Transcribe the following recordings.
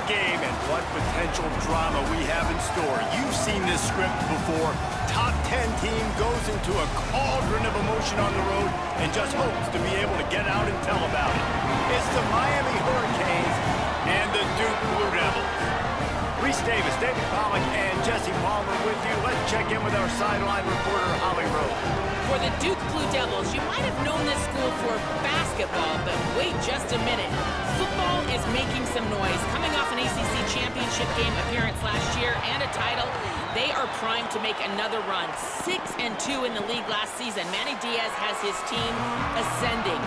game, and what potential drama we have in store. You've seen this script before. Top 10 team goes into a cauldron of emotion on the road and just hopes to be able to get out and tell about it. It's the Miami Hurricanes and the Duke Blue Devils. Reese Davis, David Pollack, and Jesse Palmer with you. Let's check in with our sideline reporter, Holly Rowe. For the Duke Blue Devils, you might have known this school for basketball, but wait just a minute. Football is making some noise. Coming off an ACC championship game appearance last year and a title, they are primed to make another run. 6-2 in the league last season. Manny Diaz has his team ascending.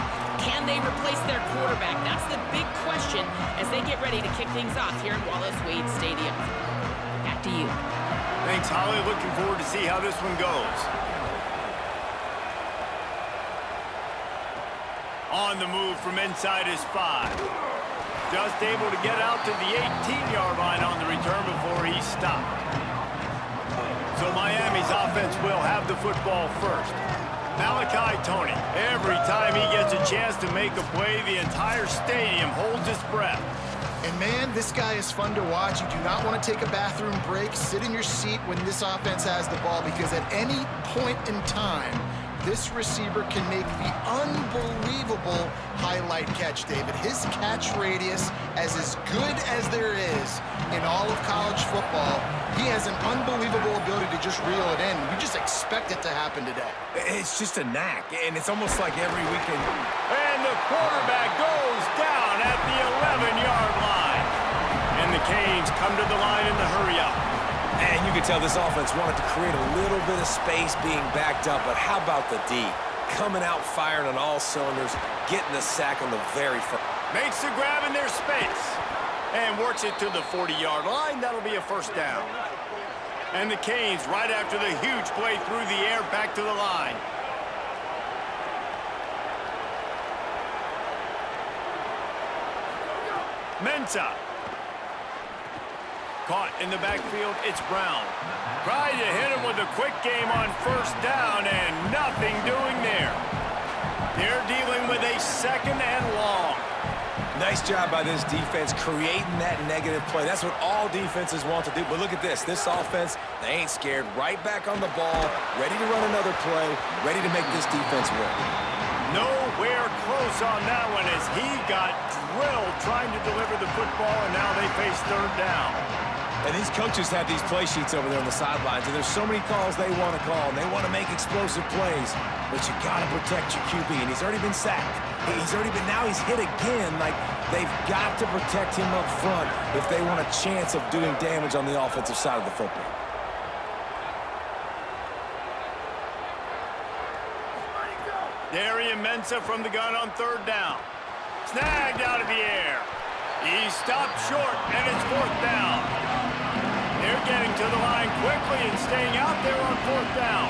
Can they replace their quarterback? That's the big question as they get ready to kick things off here in Wallace Wade Stadium. Back to you. Thanks, Holly. Looking forward to see how this one goes. On the move from inside his 5. Just able to get out to the 18-yard line on the return before he stopped. So Miami's offense will have the football first. Malachi Tony, every time he gets a chance to make a play, the entire stadium holds its breath. And man, this guy is fun to watch. You do not want to take a bathroom break. Sit in your seat when this offense has the ball, because at any point in time, this receiver can make the unbelievable highlight catch, David. His catch radius is as good as there is in all of college football. He has an unbelievable ability to just reel it in. We just expect it to happen today. It's just a knack, and it's almost like every weekend. And the quarterback goes down at the 11-yard line. And the Canes come to the line in the hurry-up. And you can tell this offense wanted to create a little bit of space being backed up, but how about the D? Coming out firing on all cylinders, getting the sack on the very first. Makes the grab in their space. And works it to the 40-yard line. That'll be a first down. And the Canes, right after the huge play through the air, back to the line. Mensah. Caught in the backfield, it's Brown. Tried to hit him with a quick game on first down, and nothing doing there. They're dealing with a second and long. Nice job by this defense creating that negative play. That's what all defenses want to do. But look at this. This offense, they ain't scared. Right back on the ball, ready to run another play, ready to make this defense work. Nowhere close on that one as he got drilled trying to deliver the football, and now they face third down. And these coaches have these play sheets over there on the sidelines, and there's so many calls they want to call, and they want to make explosive plays. But you got to protect your QB, and he's already been sacked. Now he's hit again. Like, they've got to protect him up front if they want a chance of doing damage on the offensive side of the football. Darian Mensah from the gun on third down. Snagged out of the air. He stopped short, and it's fourth down. They're getting to the line quickly and staying out there on fourth down.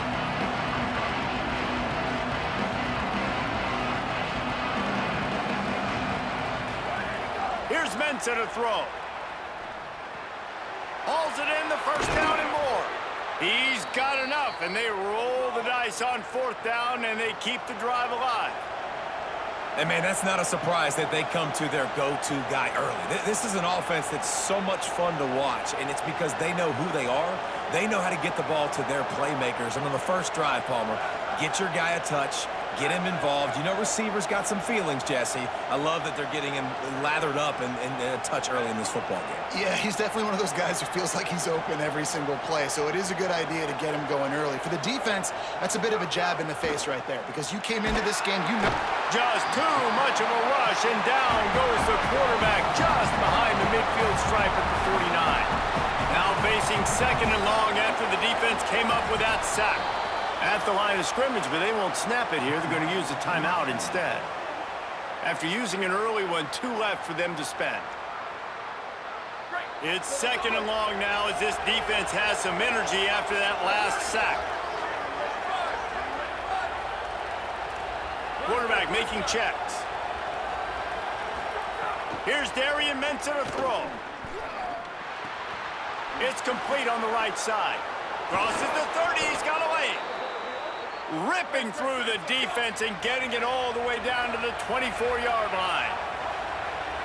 Here's Mensah to throw. Hauls it in, the first down and more. He's got enough, and they roll the dice on fourth down, and they keep the drive alive. And, man, that's not a surprise that they come to their go-to guy early. This is an offense that's so much fun to watch, and it's because they know who they are. They know how to get the ball to their playmakers. And on the first drive, Palmer, get your guy a touch, get him involved. You know receivers got some feelings, Jesse. I love that they're getting him lathered up and a touch early in this football game. Yeah, he's definitely one of those guys who feels like he's open every single play, so it is a good idea to get him going early. For the defense, that's a bit of a jab in the face right there, because you came into this game, you know. Just too much of a rush, and down goes the quarterback just behind the midfield stripe at the 49. Now facing second and long after the defense came up with that sack. At the line of scrimmage, but they won't snap it here. They're going to use a timeout instead. After using an early one, 2 left for them to spend. It's second and long now as this defense has some energy after that last sack. Quarterback making checks. Here's Darian Mensah to throw. It's complete on the right side. Crosses the 30, he's got away. Ripping through the defense and getting it all the way down to the 24-yard line.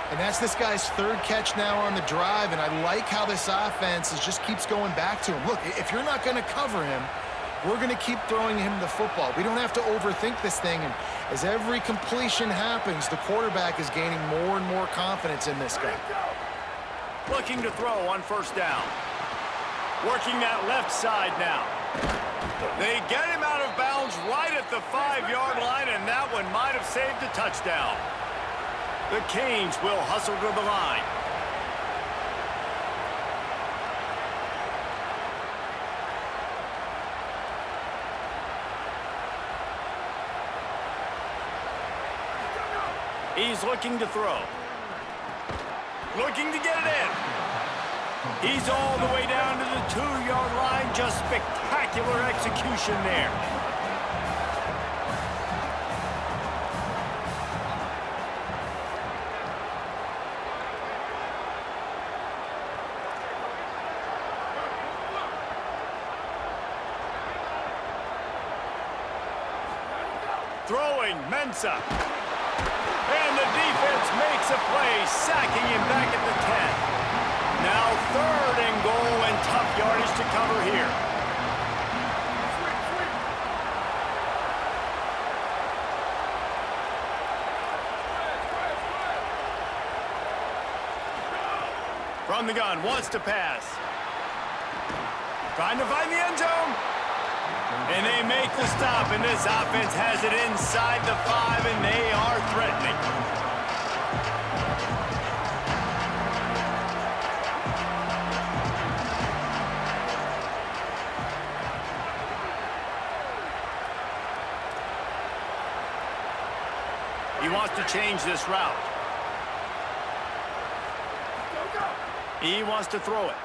And that's this guy's third catch now on the drive, and I like how this offense just keeps going back to him. Look, if you're not going to cover him, we're going to keep throwing him the football. We don't have to overthink this thing, and as every completion happens, the quarterback is gaining more and more confidence in this guy. Looking to throw on first down. Working that left side now. They get him out of bounds right at the 5-yard line, and that one might have saved a touchdown. The Canes will hustle to the line. He's looking to throw. Looking to get it in. He's all the way down to the 2-yard line. Just spectacular execution there. Throwing, Mensah. And the defense makes a play, sacking him back at the 10. Now 3rd and goal and tough yardage to cover here. From the gun, wants to pass. Trying to find the end zone. And they make the stop, and this offense has it inside the 5, and they are threatening. He wants to change this route. He wants to throw it.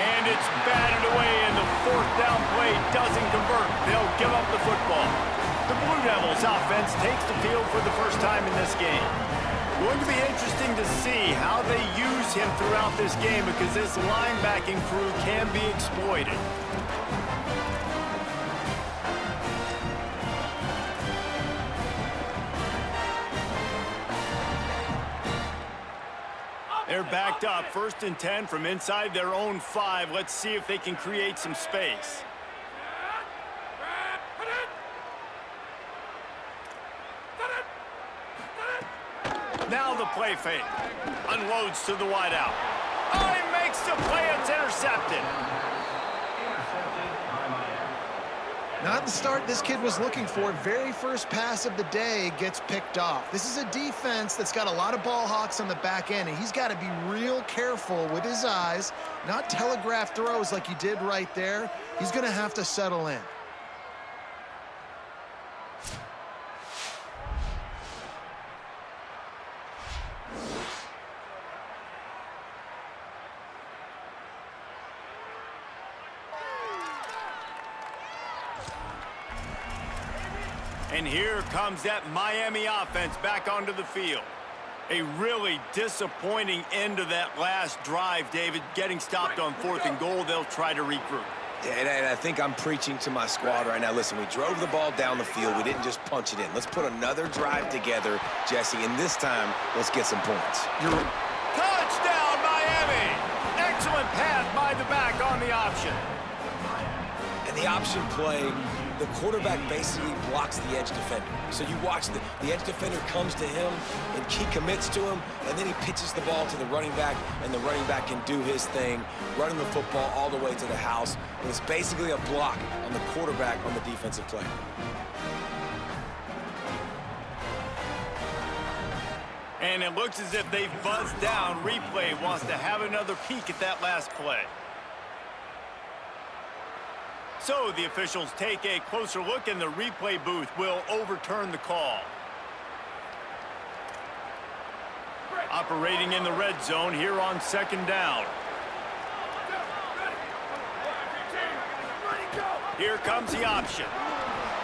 And it's batted away, and the 4th down play doesn't convert. They'll give up the football. The Blue Devils offense takes the field for the first time in this game. Going to be interesting to see how they use him throughout this game, because this linebacking crew can be exploited. They're backed up, 1st and 10 from inside their own 5. Let's see if they can create some space. Now the play fake. Unloads to the wideout. Oh, he makes the play. It's intercepted. Not the start this kid was looking for. Very first pass of the day gets picked off. This is a defense that's got a lot of ball hawks on the back end, and he's got to be real careful with his eyes, not telegraph throws like he did right there. He's going to have to settle in. And here comes that MiAMi offense back onto the field. A really disappointing end of that last drive, David. Getting stopped on 4th and goal, they'll try to regroup. Yeah, and I think I'm preaching to my squad right now. Listen, we drove the ball down the field. We didn't just punch it in. Let's put another drive together, Jesse, and this time, let's get some points. Touchdown, MiAMi! Excellent pass by the back on the option. And the option play, the quarterback basically blocks the edge defender. So you watch the edge defender comes to him, and he commits to him, and then he pitches the ball to the running back, and the running back can do his thing, running the football all the way to the house. And it's basically a block on the quarterback on the defensive play. And it looks as if they've buzzed down. Replay wants to have another peek at that last play. So the officials take a closer look, and the replay booth will overturn the call. Operating in the red zone here on 2nd down. Here comes the option.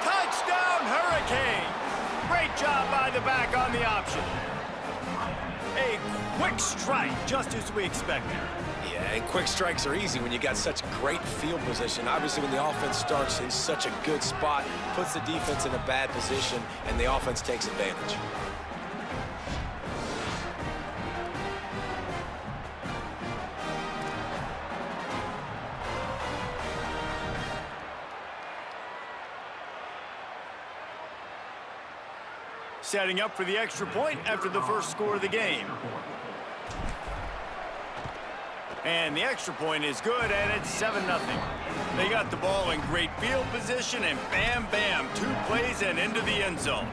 Touchdown, Hurricanes! Great job by the back on the option. A quick strike, just as we expected. Yeah, and quick strikes are easy when you got such great field position. Obviously, when the offense starts in such a good spot, puts the defense in a bad position, and the offense takes advantage. Setting up for the extra point after the first score of the game. And the extra point is good, and it's 7-0. They got the ball in great field position, and bam, bam, 2 plays and into the end zone.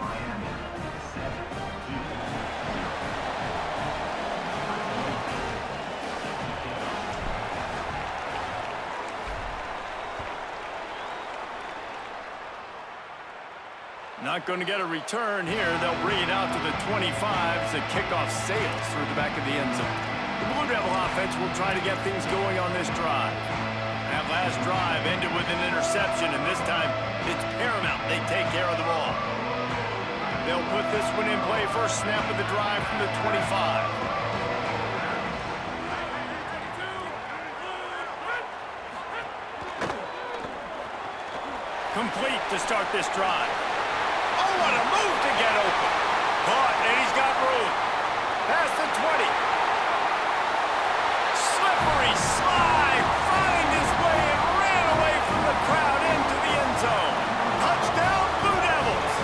Not going to get a return here. They'll bring it out to the 25 as the kickoff sails through the back of the end zone. The Blue Devil offense will try to get things going on this drive. That last drive ended with an interception, and this time it's paramount they take care of the ball. They'll put this one in play. First snap of the drive from the 25. Complete to start this drive. Oh, what a move to get open. Caught, and he's got room. Past the 20. Slippery slide. Find his way and ran away from the crowd into the end zone. Touchdown, Blue Devils.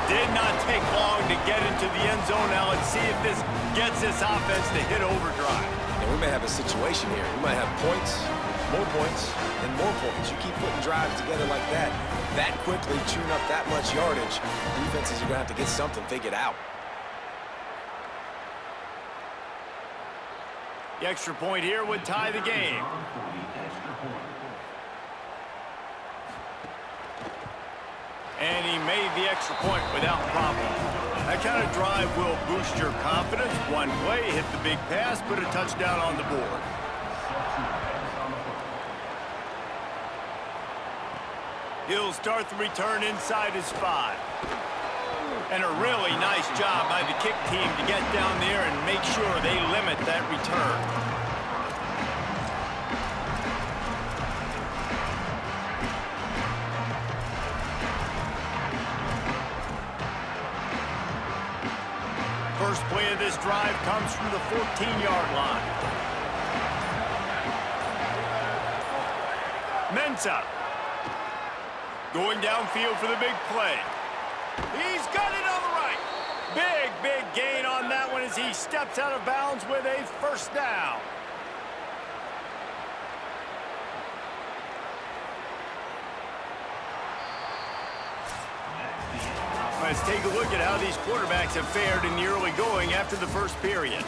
Did not take long to get into the end zone. Now let's see if this gets this offense to hit overdrive. And we may have a situation here. We might have points, more points, and more points. You keep putting drives together like that quickly, chewing up that much yardage, defenses are going to have to get something figured out. The extra point here would tie the game. And he made the extra point without problem. That kind of drive will boost your confidence. One play, hit the big pass, put a touchdown on the board. He'll start the return inside his 5. And a really nice job by the kick team to get down there and make sure they limit that return. First play of this drive comes from the 14-yard line. Mensah. Going downfield for the big play. He's got it on the right. Big, big gain on that one as he steps out of bounds with a first down. Let's take a look at how these quarterbacks have fared in the early going after the first period.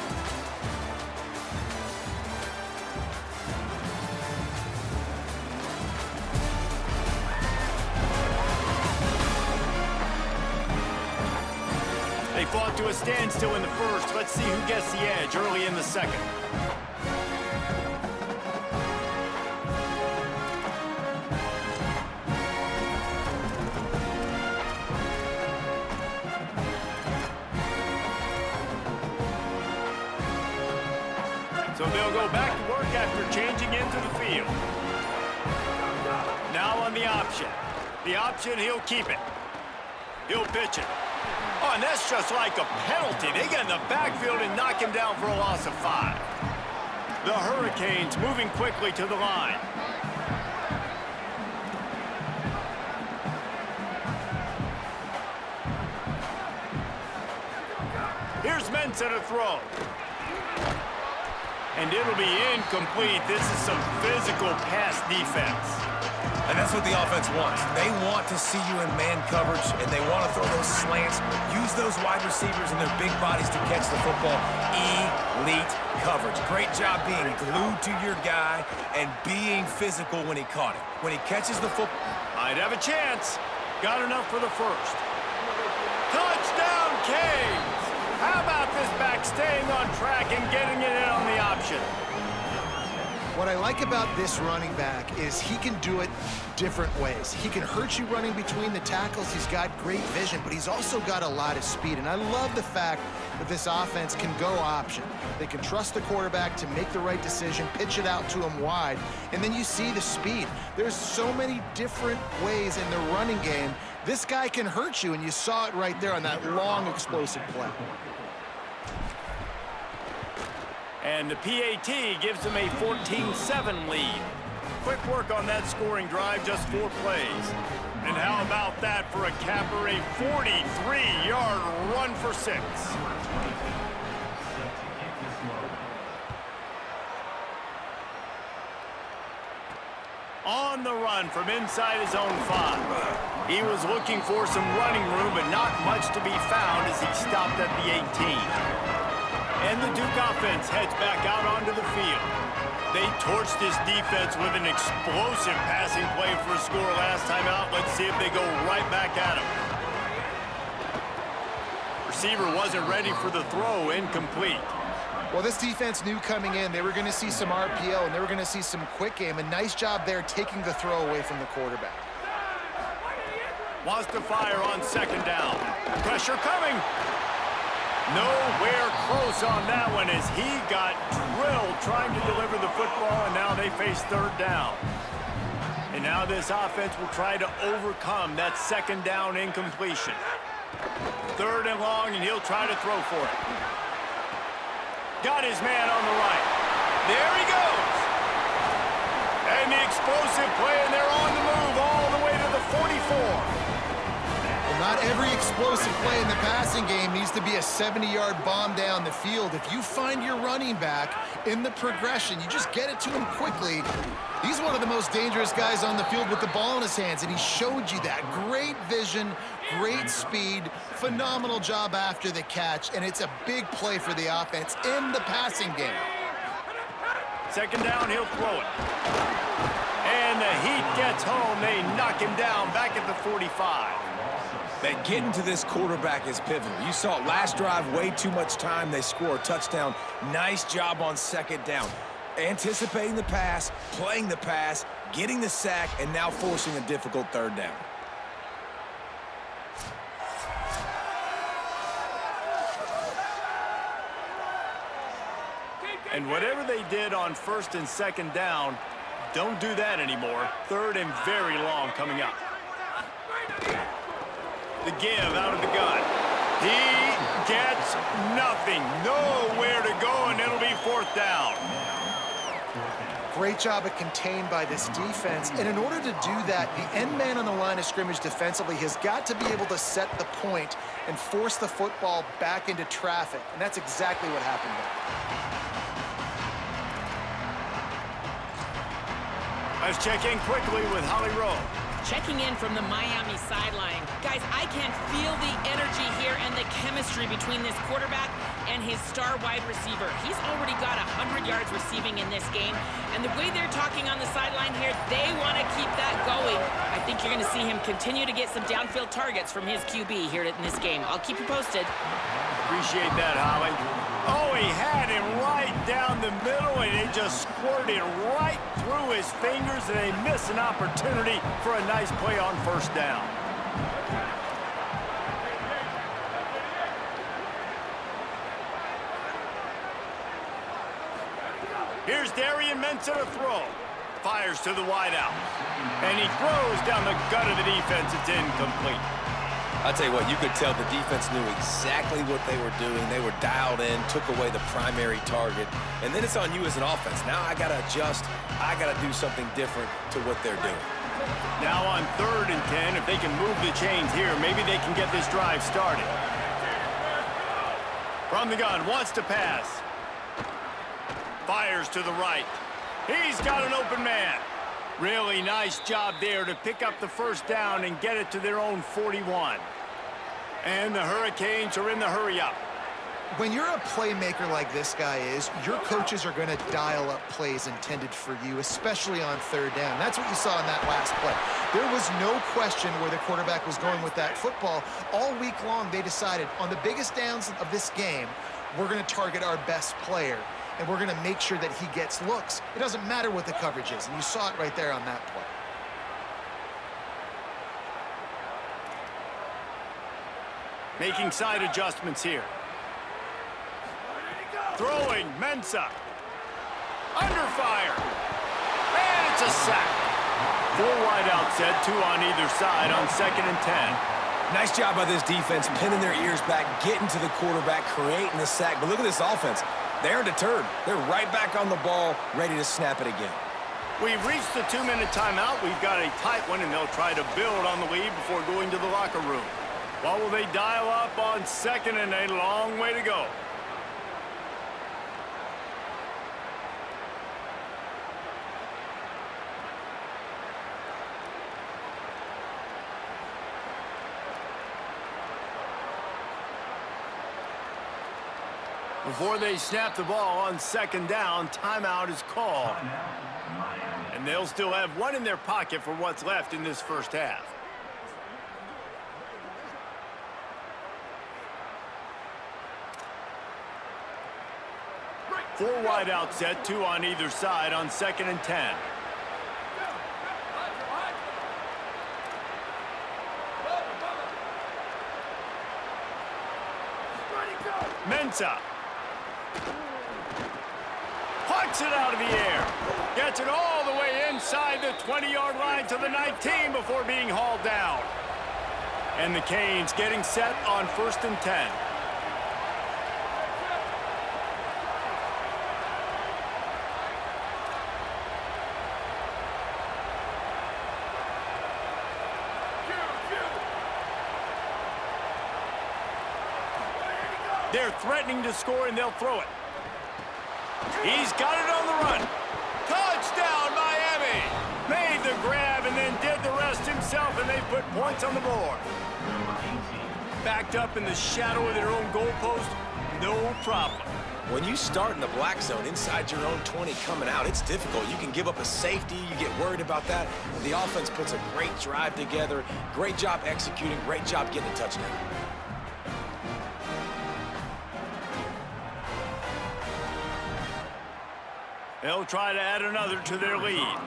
They fought to a standstill in the first. Let's see who gets the edge early in the second. So they'll go back to work after changing into the field. Now on the option. The option, he'll keep it. He'll pitch it. Oh, and that's just like a penalty. They get in the backfield and knock him down for a loss of 5. The Hurricanes moving quickly to the line. Here's Mensah to throw. And it'll be incomplete. This is some physical pass defense. And that's what the offense wants. They want to see you in man coverage, and they want to throw those slants, use those wide receivers and their big bodies to catch the football. Elite coverage. Great job being glued to your guy and being physical when he caught it. When he catches the football. Might have a chance. Got enough for the first. Touchdown, Canes! How about this back staying on track and getting it in on the option? What I like about this running back is he can do it different ways. He can hurt you running between the tackles. He's got great vision, but he's also got a lot of speed. And I love the fact that this offense can go option. They can trust the quarterback to make the right decision, pitch it out to him wide, and then you see the speed. There's so many different ways in the running game. This guy can hurt you, and you saw it right there on that long, explosive play. And the PAT gives them a 14-7 lead. Quick work on that scoring drive, just 4 plays. And how about that for a capper, a 43-yard run for 6. On the run from inside his own 5. He was looking for some running room, but not much to be found as he stopped at the 18. And the Duke offense heads back out onto the field. They torched this defense with an explosive passing play for a score last time out. Let's see if they go right back at him. Receiver wasn't ready for the throw, incomplete. Well, this defense knew coming in they were going to see some RPO and they were going to see some quick game. A nice job there taking the throw away from the quarterback. Wants to fire on 2nd down. Pressure coming. Nowhere close on that one as he got drilled trying to deliver the football, and now they face 3rd down. And now this offense will try to overcome that 2nd down incompletion. 3rd and long, and he'll try to throw for it. Got his man on the right. There he goes. And the explosive play, and they're on the move all the way to the 44. Not every explosive play in the passing game needs to be a 70-yard bomb down the field. If you find your running back in the progression, you just get it to him quickly. He's one of the most dangerous guys on the field with the ball in his hands, and he showed you that. Great vision, great speed, phenomenal job after the catch, and it's a big play for the offense in the passing game. 2nd down, he'll throw it. And the Heat gets home. They knock him down back at the 45. That getting to this quarterback is pivotal. You saw it last drive, way too much time. They score a touchdown. Nice job on 2nd down. Anticipating the pass, playing the pass, getting the sack, and now forcing a difficult 3rd down. And whatever they did on 1st and 2nd down, don't do that anymore. 3rd and very long coming up. The give out of the gun. He gets nothing. Nowhere to go, and it'll be 4th down. Great job of contained by this defense. And in order to do that, the end man on the line of scrimmage defensively has got to be able to set the point and force the football back into traffic. And that's exactly what happened there. Let's check in quickly with Holly Rowe. Checking in from the MiAMi sideline. Guys, I can feel the energy here and the chemistry between this quarterback and his star wide receiver. He's already got 100 yards receiving in this game, and the way they're talking on the sideline here, they want to keep that going. I think you're going to see him continue to get some downfield targets from his QB here in this game. I'll keep you posted. Appreciate that, Holly. Oh, he had him right down the middle, and it just squirted right through his fingers, and they missed an opportunity for a nice play on 1st down. Here's Darian Mensah to throw. Fires to the wideout. And he throws down the gut of the defense. It's incomplete. I'll tell you what, you could tell the defense knew exactly what they were doing. They were dialed in, took away the primary target, and then it's on you as an offense. Now I got to adjust. I got to do something different to what they're doing. Now on 3rd and 10, if they can move the chains here, maybe they can get this drive started. From the gun, wants to pass. Fires to the right. He's got an open man. Really nice job there to pick up the 1st down and get it to their own 41. And the Hurricanes are in the hurry-up. When you're a playmaker like this guy is, your coaches are going to dial up plays intended for you, especially on 3rd down. That's what you saw in that last play. There was no question where the quarterback was going with that football. All week long, they decided on the biggest downs of this game, we're going to target our best player. and we're going to make sure that he gets looks. It doesn't matter what the coverage is, and you saw it right there on that play. Making side adjustments here. Throwing, Mensah. Under fire. And it's a sack. 4 wide out set, 2 on either side on 2nd and 10. Nice job by this defense, pinning their ears back, getting to the quarterback, creating the sack. But look at this offense. They're deterred. They're right back on the ball, ready to snap it again. We've reached the 2-minute timeout. We've got a tight one, and they'll try to build on the lead before going to the locker room. What will they dial up on 2nd and a long way to go? Before they snap the ball on 2nd down, timeout is called. And they'll still have one in their pocket for what's left in this first half. Four wide out set, 2 on either side on 2nd and 10. Mensah. Plucks it out of the air. Gets it all the way inside the 20-yard line to the 19 before being hauled down. And the Canes getting set on 1st and 10. They're threatening to score, and they'll throw it. He's got it on the run. Touchdown, Miami! Made the grab and then did the rest himself, and they put points on the board. Backed up in the shadow of their own goalpost, no problem. When you start in the black zone inside your own 20 coming out, it's difficult. You can give up a safety. You get worried about that. The offense puts a great drive together. Great job executing. Great job getting a touchdown. They'll try to add another to their lead.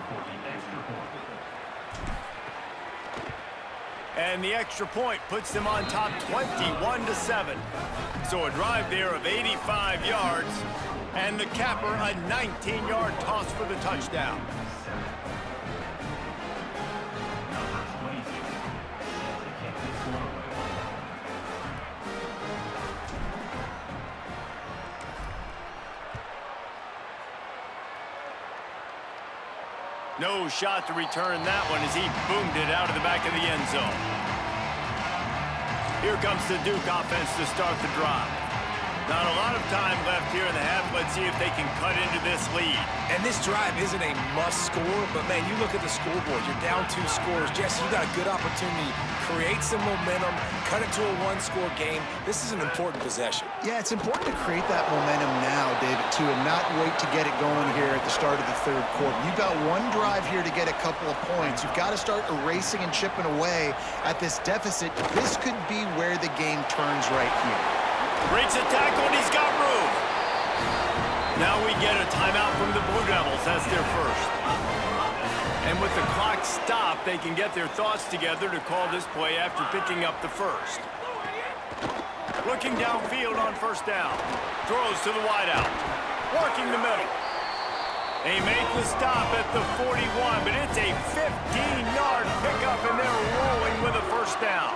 And the extra point puts them on top 21-7. So a drive there of 85 yards. And the capper, a 19-yard toss for the touchdown. No shot to return that one as he boomed it out of the back of the end zone. Here comes the Duke offense to start the drive. Not a lot of time left here in the half. Let's see if they can cut into this lead. And this drive isn't a must score, but man, you look at the scoreboard. You're down 2 scores. Jesse, you got a good opportunity. Create some momentum. Cut it to a 1-score game. This is an important possession. Yeah, it's important to create that momentum now, David, too, and not wait to get it going here at the start of the 3rd quarter. You've got one drive here to get a couple of points. You've got to start erasing and chipping away at this deficit. This could be where the game turns right here. Breaks a tackle, and he's got room. Now we get a timeout from the Blue Devils. That's their first. And with the clock stopped, they can get their thoughts together to call this play after picking up the first. Looking downfield on 1st down. Throws to the wideout. Working the middle. They make the stop at the 41, but it's a 15-yard pickup, and they're rolling with a 1st down.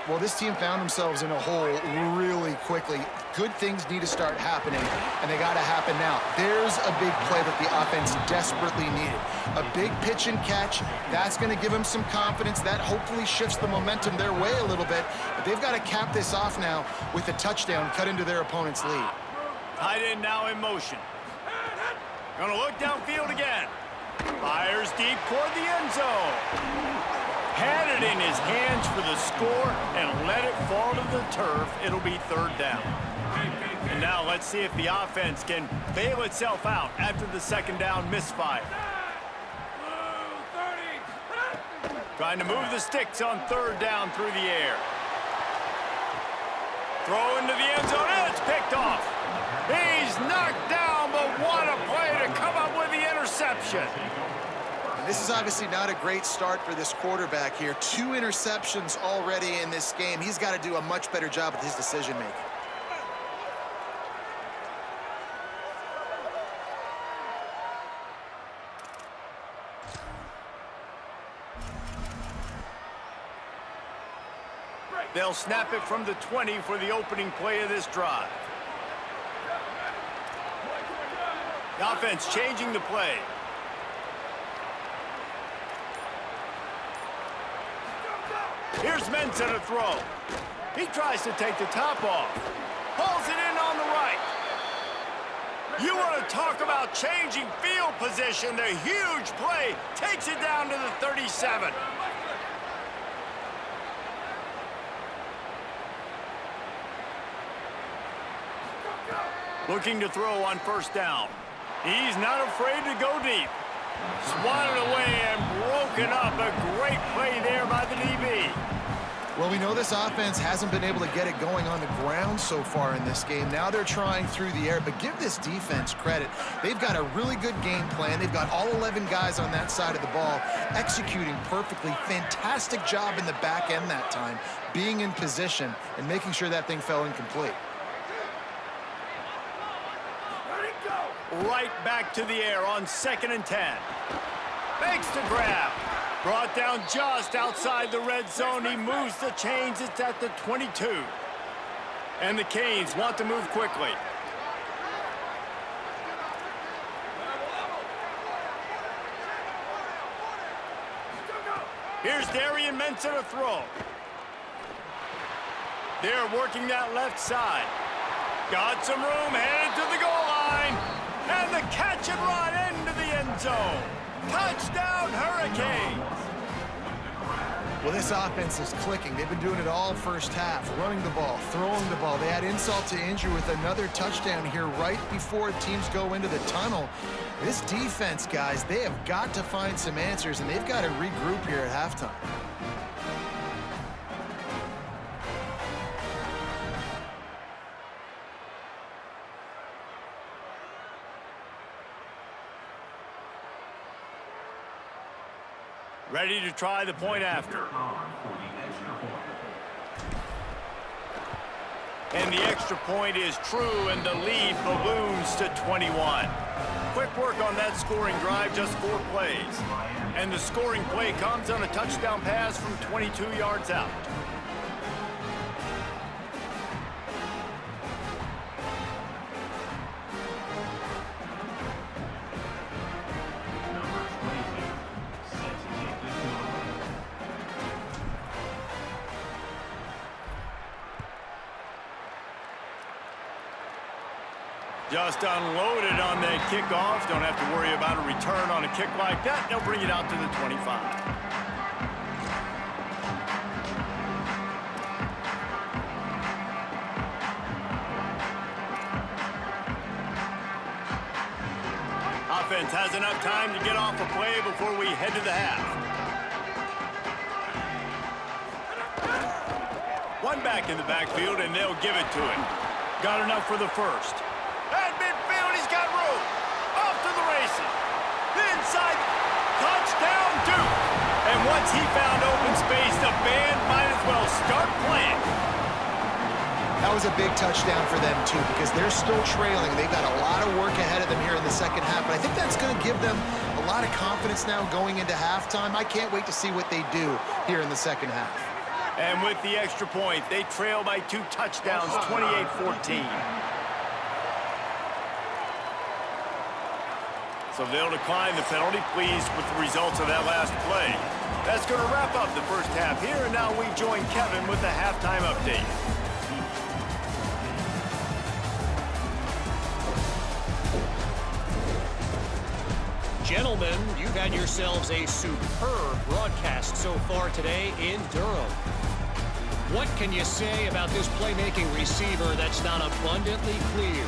Well, this team found themselves in a hole really quickly. Good things need to start happening, and they got to happen now. There's a big play that the offense desperately needed. A big pitch and catch. That's going to give them some confidence. That hopefully shifts the momentum their way a little bit. But they've got to cap this off now with a touchdown cut into their opponent's lead. Tight end now in motion. Gonna look downfield again. Fires deep toward the end zone. Had it in his hands for the score and let it fall to the turf. It'll be 3rd down. And now let's see if the offense can bail itself out after the 2nd down misfire. Trying to move the sticks on 3rd down through the air. Throw into the end zone, and it's picked off. He's knocked interception. And this is obviously not a great start for this quarterback here. 2 interceptions already in this game. He's got to do a much better job with his decision-making. They'll snap it from the 20 for the opening play of this drive. The offense changing the play. Here's Mensa to throw. He tries to take the top off. Pulls it in on the right. You want to talk about changing field position. The huge play takes it down to the 37. Looking to throw on first down. He's not afraid to go deep. Swatted away and broken up. A great play there by the DB. Well, we know this offense hasn't been able to get it going on the ground so far in this game. Now they're trying through the air, but give this defense credit. They've got a really good game plan. They've got all 11 guys on that side of the ball executing perfectly. Fantastic job in the back end that time, being in position and making sure that thing fell incomplete. Right back to the air on 2nd and 10. Fakes to grab. Brought down just outside the red zone. He moves the chains. It's at the 22. And the Canes want to move quickly. Here's Darian Mensa to throw. They're working that left side. Got some room, headed to the goal line. And the catch and run into the end zone. Touchdown, Hurricanes. Well, this offense is clicking. They've been doing it all first half, running the ball, throwing the ball. They had insult to injury with another touchdown here right before teams go into the tunnel. This defense, guys, they have got to find some answers, and they've got to regroup here at halftime. Ready to try the point after. And the extra point is true, and the lead balloons to 21. Quick work on that scoring drive, just 4 plays. And the scoring play comes on a touchdown pass from 22 yards out. Just unloaded on that kickoff. Don't have to worry about a return on a kick like that. They'll bring it out to the 25. Offense has enough time to get off a play before we head to the half. One back in the backfield, and they'll give it to him. Got enough for the first. At midfield, he's got room. Off to the races. The inside. Touchdown, Duke. And once he found open space, the band might as well start playing. That was a big touchdown for them, too, because they're still trailing. They've got a lot of work ahead of them here in the second half, but I think that's going to give them a lot of confidence now going into halftime. I can't wait to see what they do here in the second half. And with the extra point, they trail by 2 touchdowns, 28-14. So they'll decline the penalty, pleased with the results of that last play. That's going to wrap up the first half here, and now we join Kevin with the halftime update. Gentlemen, you've had yourselves a superb broadcast so far today in Durham. What can you say about this playmaking receiver that's not abundantly clear?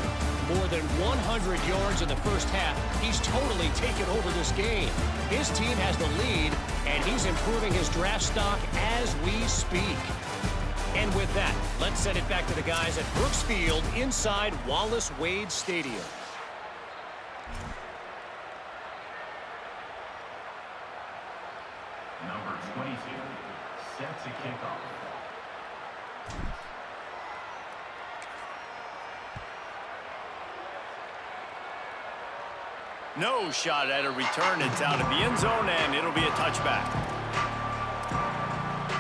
More than 100 yards in the first half. He's totally taken over this game. His team has the lead, and he's improving his draft stock as we speak. And with that, let's send it back to the guys at Brooks Field inside Wallace Wade Stadium. to kick off. No shot at a return. It's out of the end zone, and it'll be a touchback.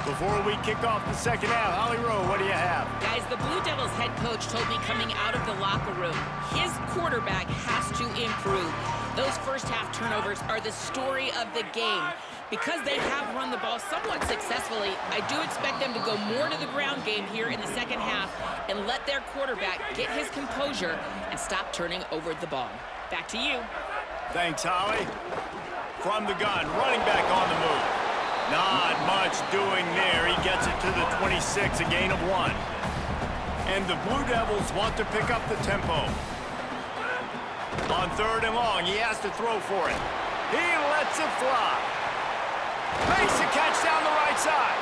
Before we kick off the second half, Holly Rowe, what do you have? Guys, the Blue Devils head coach told me coming out of the locker room, his quarterback has to improve. Those first half turnovers are the story of the game. Because they have run the ball somewhat successfully, I do expect them to go more to the ground game here in the second half and let their quarterback get his composure and stop turning over the ball. Back to you. Thanks, Holly. From the gun, running back on the move. Not much doing there. He gets it to the 26, a gain of 1. And the Blue Devils want to pick up the tempo. On 3rd and long, he has to throw for it. He lets it fly. Makes the catch down the right side.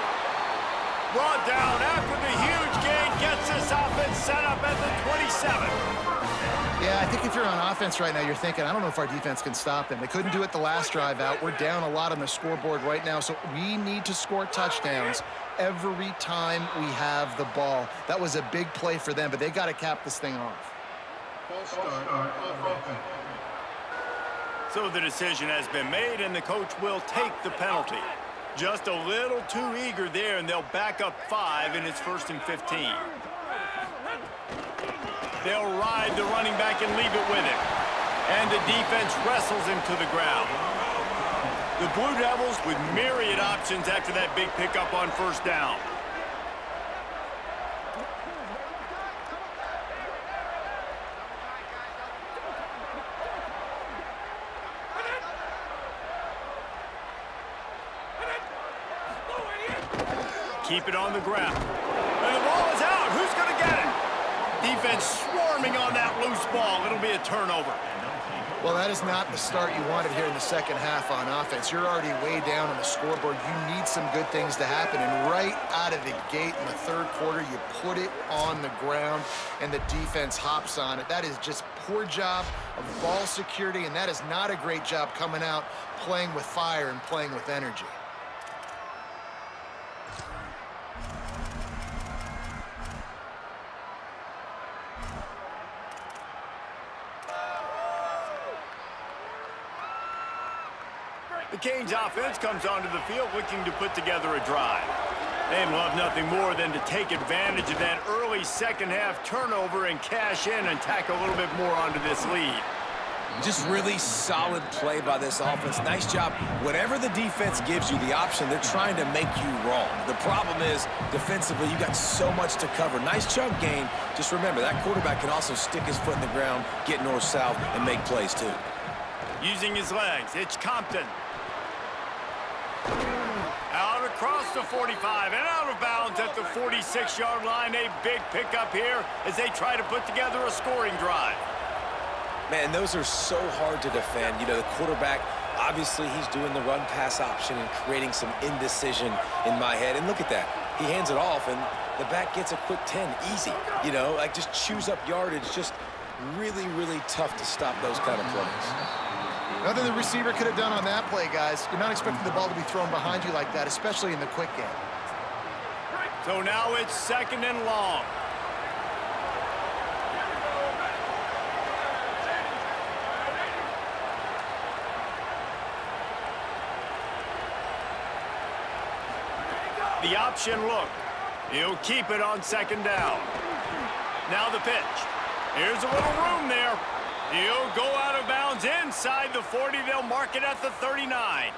Brought down after the huge gain, gets this offense set up at the 27. Yeah, I think if you're on offense right now, you're thinking, I don't know if our defense can stop them. They couldn't do it the last drive out. We're down a lot on the scoreboard right now, so we need to score touchdowns every time we have the ball. That was a big play for them, but they got to cap this thing off. So the decision has been made, and the coach will take the penalty. Just a little too eager there, and they'll back up 5, and it's 1st and 15. They'll ride the running back and leave it with him. And the defense wrestles him to the ground. The Blue Devils with myriad options after that big pickup on 1st down. Keep it on the ground. And the ball is out. Who's going to get it? Defense swarming on that loose ball. It'll be a turnover. Well, that is not the start you wanted here in the second half on offense. You're already way down on the scoreboard. You need some good things to happen. And right out of the gate in the 3rd quarter, you put it on the ground, and the defense hops on it. That is just poor job of ball security, and that is not a great job coming out, playing with fire and playing with energy. The Canes offense comes onto the field looking to put together a drive. They'd love nothing more than to take advantage of that early second half turnover and cash in and tack a little bit more onto this lead. Just really solid play by this offense. Nice job. Whatever the defense gives you the option, they're trying to make you wrong. The problem is, defensively, you got so much to cover. Nice chunk gain. Just remember, that quarterback can also stick his foot in the ground, get north-south, and make plays too. Using his legs, it's Compton. Out across the 45 and out of bounds at the 46-yard line. A big pickup here as they try to put together a scoring drive. Man, those are so hard to defend. You know, the quarterback, obviously he's doing the run-pass option and creating some indecision in my head. And look at that. He hands it off, and the back gets a quick 10. Easy. You know, like just chews up yardage. Just really, really tough to stop those kind of plays. Nothing the receiver could have done on that play, guys. You're not expecting the ball to be thrown behind you like that, especially in the quick game. So now it's 2nd and long. The option look. He'll keep it on 2nd down. Now the pitch. Here's a little room there. He'll go out of bounds inside the 40. They'll mark it at the 39.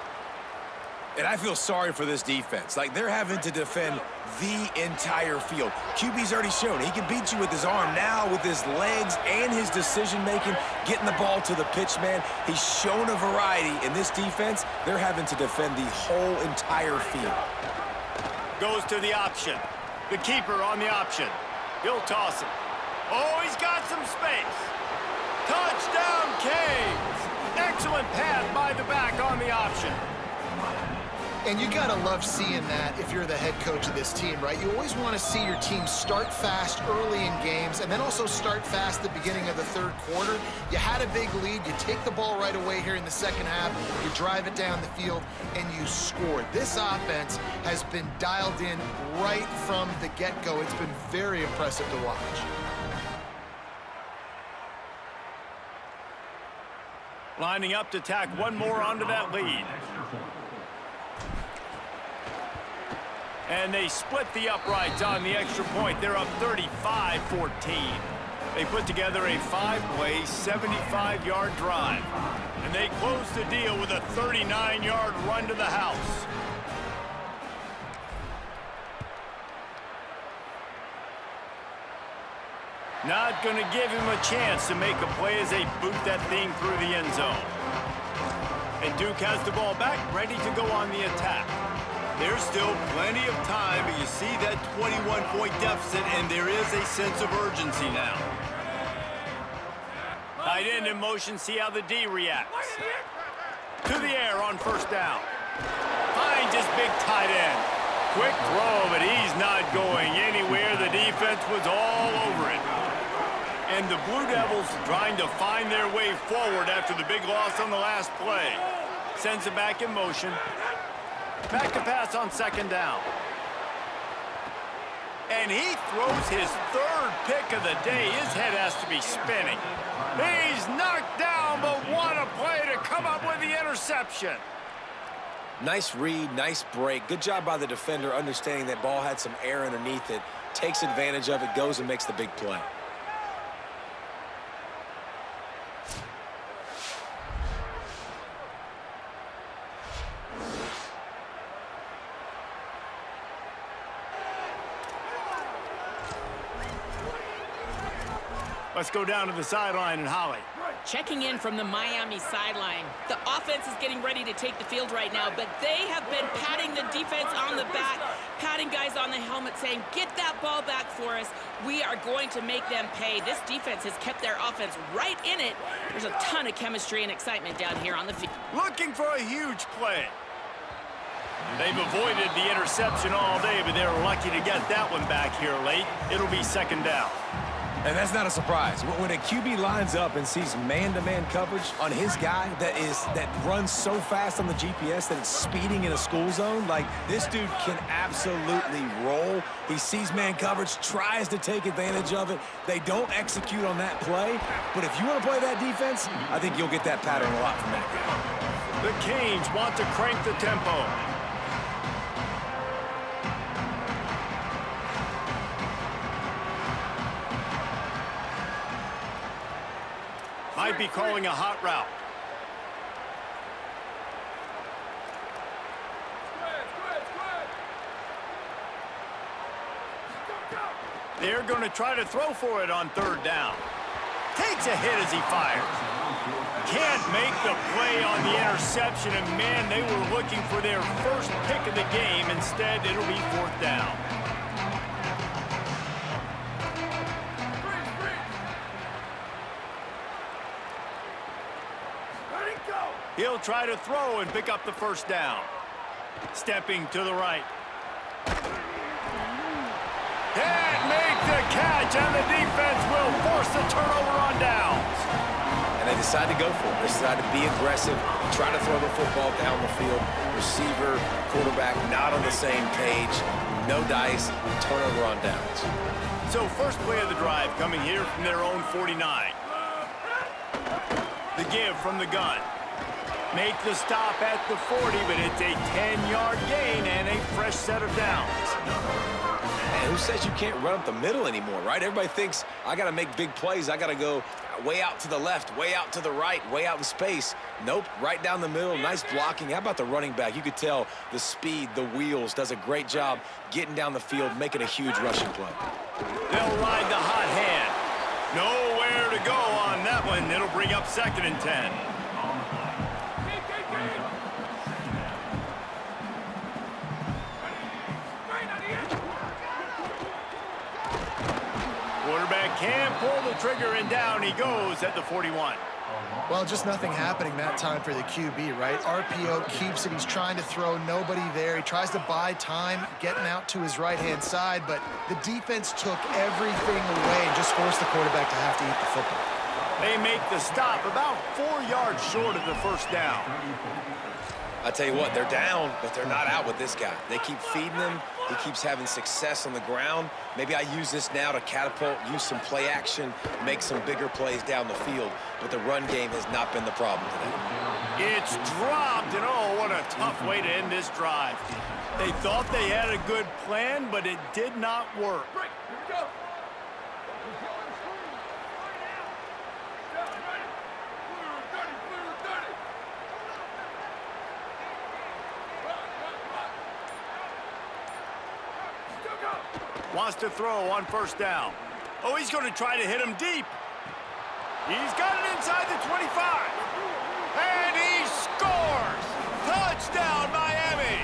And I feel sorry for this defense. Like, they're having to defend the entire field. QB's already shown he can beat you with his arm. Now with his legs and his decision-making, getting the ball to the pitch, man, he's shown a variety. In this defense, they're having to defend the whole entire field. Goes to the option. The keeper on the option. He'll toss it. Oh, he's got some space. Touchdown, Canes! Excellent pass by the back on the option. And you gotta love seeing that if you're the head coach of this team, right? You always want to see your team start fast early in games and then also start fast at the beginning of the third quarter. You had a big lead, you take the ball right away here in the second half, you drive it down the field, and you score. This offense has been dialed in right from the get-go. It's been very impressive to watch. Lining up to tack one more onto that lead. And they split the uprights on the extra point. They're up 35-14. They put together a 5-play, 75-yard drive. And they close the deal with a 39-yard run to the house. Not going to give him a chance to make a play as they boot that thing through the end zone. And Duke has the ball back, ready to go on the attack. There's still plenty of time, but you see that 21-point deficit, and there is a sense of urgency now. Tight end in motion, see how the D reacts. To the air on first down. Finds his big tight end. Quick throw, but he's not going anywhere. The defense was all over it. And the Blue Devils trying to find their way forward after the big loss on the last play. Sends it back in motion. Back to pass on second down. And he throws his third pick of the day. His head has to be spinning. He's knocked down, but what a play to come up with the interception. Nice read, nice break. Good job by the defender understanding that ball had some air underneath it. Takes advantage of it, goes and makes the big play. Let's go down to the sideline and Holly. Checking in from the MiAMi sideline. The offense is getting ready to take the field right now, but they have been patting the defense on the back, patting guys on the helmet, saying, get that ball back for us. We are going to make them pay. This defense has kept their offense right in it. There's a ton of chemistry and excitement down here on the field. Looking for a huge play. They've avoided the interception all day, but they're lucky to get that one back here late. It'll be second down. And that's not a surprise. When a QB lines up and sees man-to-man coverage on his guy that runs so fast on the GPS that it's speeding in a school zone, like this dude can absolutely roll. He sees man coverage, tries to take advantage of it. They don't execute on that play. But if you want to play that defense, I think you'll get that pattern a lot from that guy. The Canes want to crank the tempo. Might be calling a hot route. They're going to try to throw for it on third down. Takes a hit as he fires. Can't make the play on the interception, and man, they were looking for their first pick of the game. Instead, it'll be fourth down. He'll try to throw and pick up the first down. Stepping to the right. Can't make the catch, and the defense will force the turnover on downs. And they decide to go for it. They decide to be aggressive, try to throw the football down the field. Receiver, quarterback, not on the same page. No dice, turnover on downs. So first play of the drive coming here from their own 49. The give from the gun. Make the stop at the 40, but it's a 10-yard gain and a fresh set of downs. And who says you can't run up the middle anymore, right? Everybody thinks, I got to make big plays. I got to go way out to the left, way out to the right, way out in space. Nope, right down the middle, nice blocking. How about the running back? You could tell the speed, the wheels, does a great job getting down the field, making a huge rushing play. They'll ride the hot hand. Nowhere to go on that one. It'll bring up 2nd and 10. Quarterback can pull the trigger, and down he goes at the 41. Well, just nothing happening that time for the QB, right? RPO keeps it. He's trying to throw, nobody there. He tries to buy time, getting out to his right-hand side, but the defense took everything away and just forced the quarterback to have to eat the football. They make the stop about 4 yards short of the first down. I tell you what, they're down, but they're not out with this guy. They keep feeding him. He keeps having success on the ground. Maybe I use this now to catapult, use some play action, make some bigger plays down the field, but the run game has not been the problem today. It's dropped, and oh, what a tough way to end this drive. They thought they had a good plan, but it did not work. Wants to throw on first down. Oh, he's going to try to hit him deep. He's got it inside the 25. And he scores! Touchdown, Miami!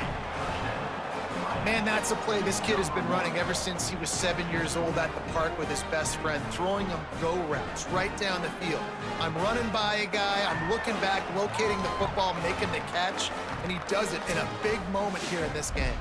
Man, that's a play this kid has been running ever since he was 7 years old at the park with his best friend, throwing him go routes right down the field. I'm running by a guy, I'm looking back, locating the football, making the catch, and he does it in a big moment here in this game.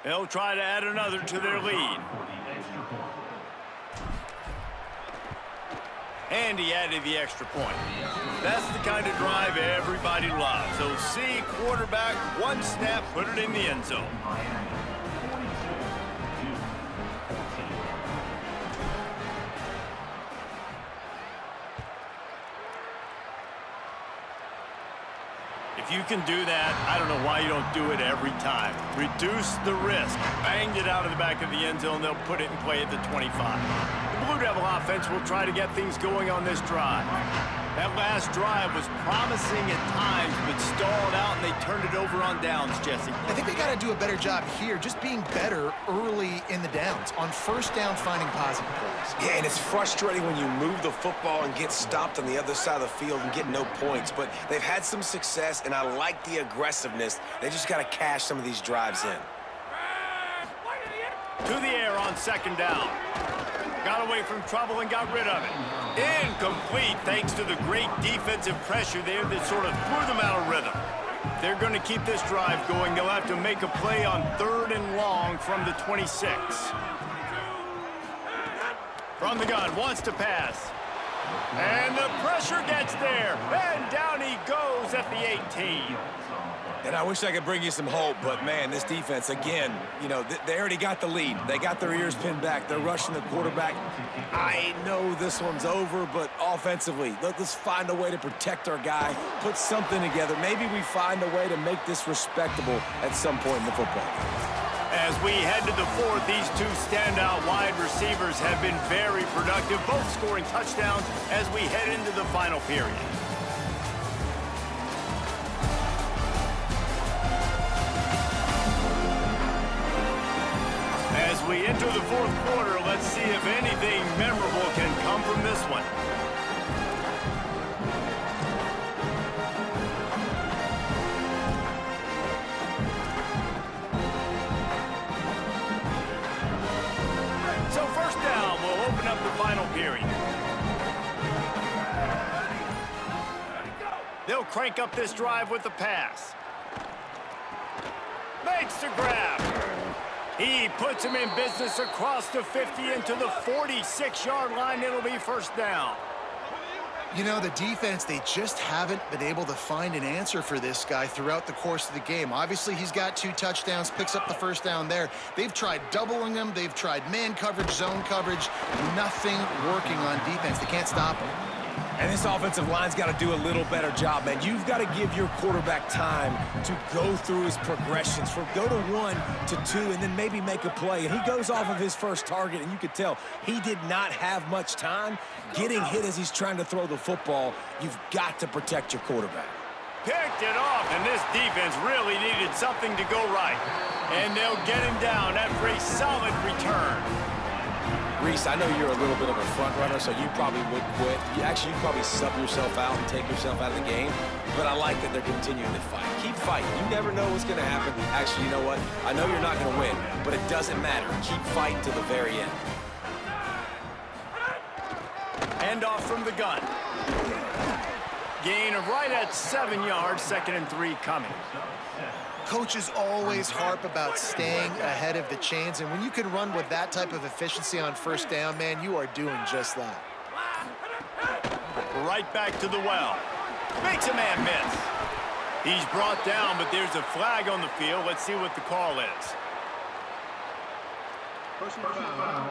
They'll try to add another to their lead. And he added the extra point. That's the kind of drive everybody loves. So see quarterback, one snap, put it in the end zone. If you can do that, I don't know why you don't do it every time. Reduce the risk. Banged it out of the back of the end zone. They'll put it in play at the 25. The Blue Devil offense will try to get things going on this drive. That last drive was promising at times, but stalled out, and they turned it over on downs, Jesse. I think they got to do a better job here, just being better early in the downs. On first down, finding positive plays. Yeah, and it's frustrating when you move the football and get stopped on the other side of the field and get no points. But they've had some success, and I like the aggressiveness. They just got to cash some of these drives in. To the air on second down. Got away from trouble and got rid of it. Incomplete thanks to the great defensive pressure there that sort of threw them out of rhythm. If they're going to keep this drive going, they'll have to make a play on 3rd and long from the 26. From the gun, wants to pass. And the pressure gets there. And down he goes at the 18. And I wish I could bring you some hope, but, man, this defense, again, you know, they already got the lead. They got their ears pinned back. They're rushing the quarterback. I know this one's over, but offensively, let's find a way to protect our guy, put something together. Maybe we find a way to make this respectable at some point in the football game. As we head to the 4th, these two standout wide receivers have been very productive, both scoring touchdowns as we head into the final period. As we enter the 4th quarter, let's see if anything memorable can come from this one. So first down will open up the final period. They'll crank up this drive with the pass. Makes the grab. He puts him in business across the 50 into the 46-yard line. It'll be first down. You know, the defense, they just haven't been able to find an answer for this guy throughout the course of the game. Obviously, he's got 2 touchdowns, picks up the first down there. They've tried doubling him. They've tried man coverage, zone coverage. Nothing working on defense. They can't stop him. And this offensive line's got to do a little better job, man. You've got to give your quarterback time to go through his progressions, from go to 1 to 2, and then maybe make a play. And he goes off of his first target, and you could tell he did not have much time getting hit as he's trying to throw the football. You've got to protect your quarterback. Picked it off, and this defense really needed something to go right. And they'll get him down after a solid return. Reese, I know you're a little bit of a front runner, so you probably would quit. You'd probably sub yourself out and take yourself out of the game. But I like that they're continuing to fight. Keep fighting. You never know what's going to happen. Actually, you know what? I know you're not going to win, but it doesn't matter. Keep fighting to the very end. Hand off from the gun. Gain of right at 7 yards, 2nd and 3 coming. Coaches always harp about staying ahead of the chains, and when you can run with that type of efficiency on first down, man, you are doing just that. Right back to the well. Makes a man miss. He's brought down, but there's a flag on the field. Let's see what the call is. Personal foul.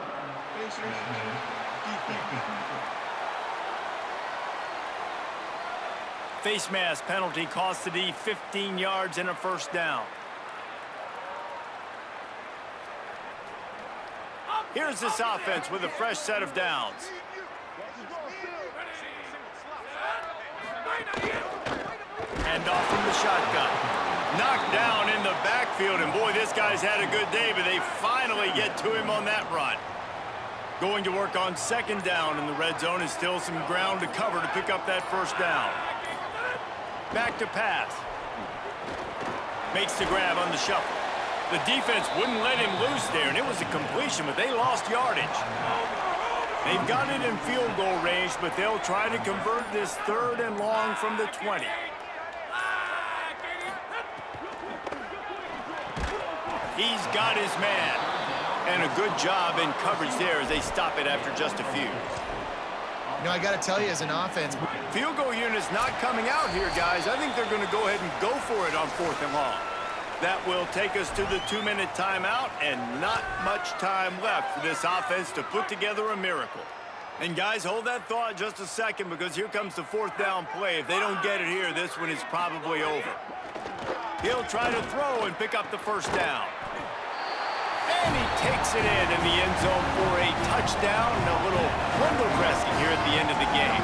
Face mask penalty cost the D 15 yards and a first down. Here's this offense with a fresh set of downs. And off from the shotgun. Knocked down in the backfield, and boy, this guy's had a good day, but they finally get to him on that run. Going to work on 2nd down in the red zone, and still some ground to cover to pick up that first down. Back to pass. Makes the grab on the shuffle. The defense wouldn't let him loose there, and it was a completion, but they lost yardage. They've got it in field goal range, but they'll try to convert this 3rd and long from the 20. He's got his man. And a good job in coverage there as they stop it after just a few. You know, I got to tell you, as an offense, Field goal unit's not coming out here, guys. I think they're going to go ahead and go for it on 4th and long. That will take us to the 2-minute timeout, and not much time left for this offense to put together a miracle. And guys, hold that thought just a second, because here comes the 4th down play. If they don't get it here, this one is probably over. He'll try to throw and pick up the first down. And he takes it in the end zone for a touchdown and a little window dressing here at the end of the game.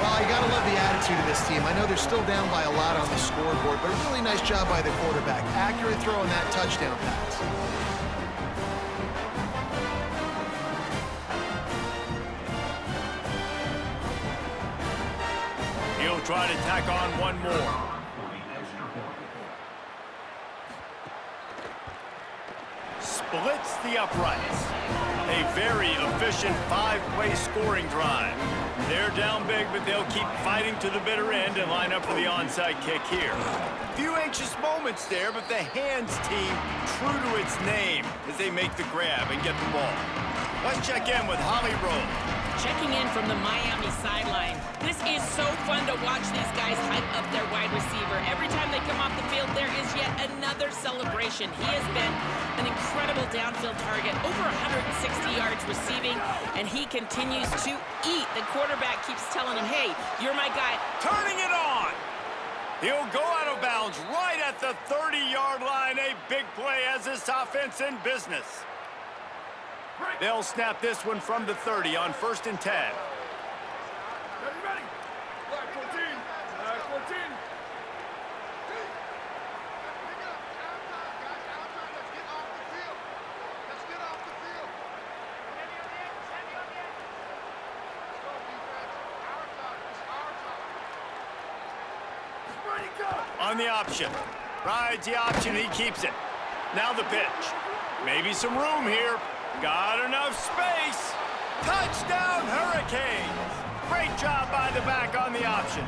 well, you got to love the attitude of this team. I know they're still down by a lot on the scoreboard, but a really nice job by the quarterback. Accurate throw on that touchdown pass. He'll try to tack on one more. Splits the uprights. A very efficient 5-play scoring drive. They're down big, but they'll keep fighting to the bitter end and line up for the onside kick here. Few anxious moments there, but the hands team true to its name as they make the grab and get the ball. Let's check in with Holly Rowe. Checking in from the MiAMi sideline. This is so fun to watch these guys hype up their wide receiver. Every time they come off the field, there is yet another celebration. He has been an incredible downfield target, over 160 yards receiving, and he continues to eat. The quarterback keeps telling him, hey, you're my guy. Turning it on. He'll go out of bounds right at the 30-yard line. A big play as this offense in business. They'll snap this one from the 30 on 1st and 10. Ready? Black 14. Black 14. Let's get off the field. Ready, go. On the option. Rides the option, he keeps it. Now the pitch. Maybe some room here. Got enough space. Touchdown, Hurricanes. Great job by the back on the option.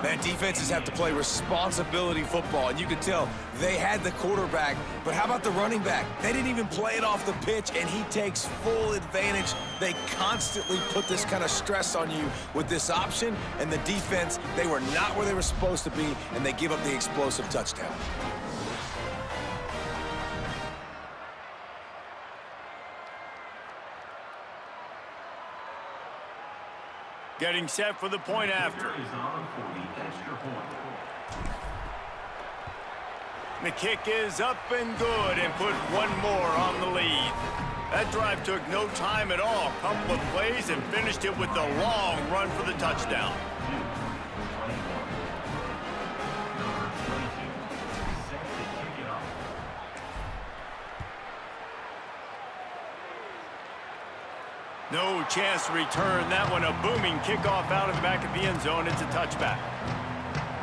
Man, defenses have to play responsibility football, and you can tell they had the quarterback, but how about the running back? They didn't even play it off the pitch, and he takes full advantage. They constantly put this kind of stress on you with this option, and the defense, they were not where they were supposed to be, and they give up the explosive touchdown. Getting set for the point after. The kick is up and good, and put one more on the lead. That drive took no time at all. Couple of plays and finished it with a long run for the touchdown. No chance to return that one. A booming kickoff out of the back of the end zone. It's a touchback.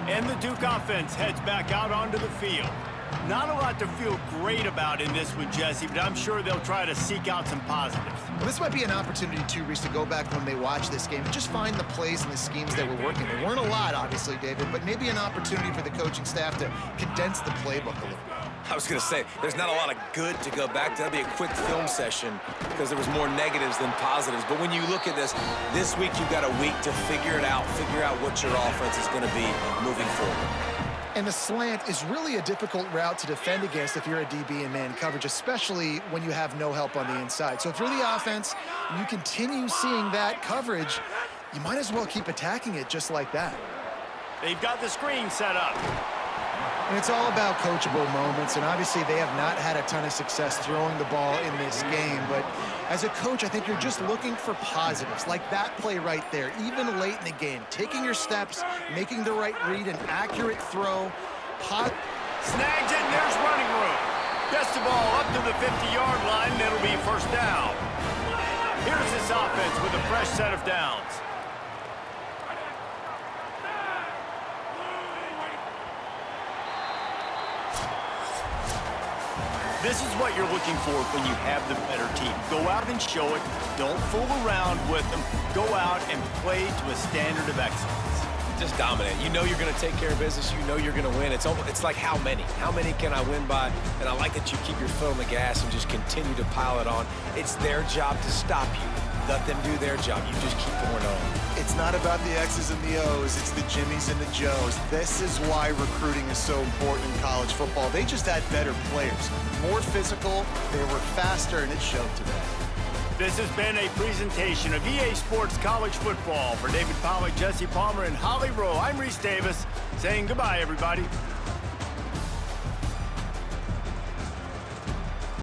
And the Duke offense heads back out onto the field. Not a lot to feel great about in this one, Jesse, but I'm sure they'll try to seek out some positives. Well, this might be an opportunity, too, Reese, to go back when they watch this game and just find the plays and the schemes that were working. There weren't a lot, obviously, David, but maybe an opportunity for the coaching staff to condense the playbook a little bit. I was going to say, there's not a lot of good to go back to. That'd be a quick film session because there was more negatives than positives. But when you look at this week you've got a week to figure it out, figure out what your offense is going to be moving forward. And the slant is really a difficult route to defend against if you're a DB in man coverage, especially when you have no help on the inside. So if you're the offense and you continue seeing that coverage, you might as well keep attacking it just like that. They've got the screen set up. And it's all about coachable moments, and obviously they have not had a ton of success throwing the ball in this game, but as a coach, I think you're just looking for positives, like that play right there, even late in the game, taking your steps, making the right read, an accurate throw. Snags it, and there's running room. Gets the ball up to the 50-yard line, and it'll be first down. Here's this offense with a fresh set of downs. This is what you're looking for when you have the better team. Go out and show it. Don't fool around with them. Go out and play to a standard of excellence. Just dominate. You know you're going to take care of business. You know you're going to win. It's like how many? How many can I win by? And I like that you keep your foot on the gas and just continue to pile it on. It's their job to stop you. Let them do their job. You just keep going on. It's not about the X's and the O's. It's the Jimmies and the Joes. This is why recruiting is so important in college football. They just had better players, more physical, they were faster, and it showed today. This has been a presentation of EA Sports College Football. For David Pollack, Jesse Palmer, and Holly Rowe, I'm Reese Davis saying goodbye, everybody.